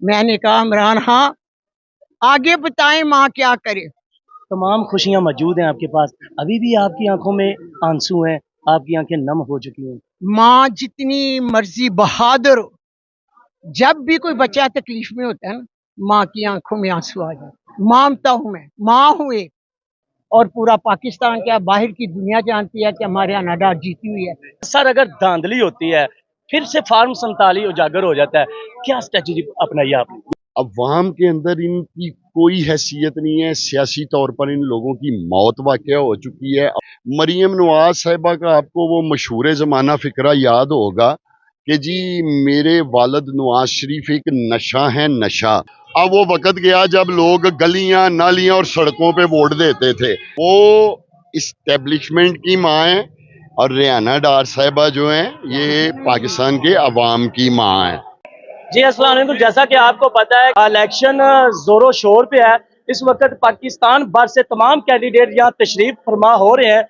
میں نے کہا عمران ہاں آگے بتائیں ماں کیا کرے. تمام خوشیاں موجود ہیں آپ کے پاس، ابھی بھی آپ کی آنکھوں میں آنسو ہیں، آپ کی آنکھیں نم ہو چکی ہیں. ماں جتنی مرضی بہادر ہو، جب بھی کوئی بچہ تکلیف میں ہوتا ہے نا، ماں کی آنکھوں میں آنسو آ جاتے. مانتا ہوں میں ماں ہوں ایک، اور پورا پاکستان کیا باہر کی دنیا جانتی ہے کہ ہمارے یہاں نڈا جیتی ہوئی ہے. سر اگر دھاندلی ہوتی ہے پھر سے فارم 47 اجاگر ہو جاتا ہے، کیا اسٹریٹجی اپنائی آپ نے؟ عوام کے اندر ان کی کوئی حیثیت نہیں ہے، سیاسی طور پر ان لوگوں کی موت واقع ہو چکی ہے. مریم نواز صاحبہ کا آپ کو وہ مشہور زمانہ فقرہ یاد ہوگا کہ جی میرے والد نواز شریف ایک نشہ ہے نشہ. اب وہ وقت گیا جب لوگ گلیاں نالیاں اور سڑکوں پہ ووٹ دیتے تھے. وہ اسٹیبلشمنٹ کی ماں ہیں اور ریانہ ڈار صاحبہ جو ہیں یہ پاکستان کے عوام کی ماں ہیں. جی السلام علیکم. جیسا کہ آپ کو پتا ہے الیکشن زور و شور پہ ہے، اس وقت پاکستان بھر سے تمام کینڈیڈیٹ یہاں تشریف فرما ہو رہے ہیں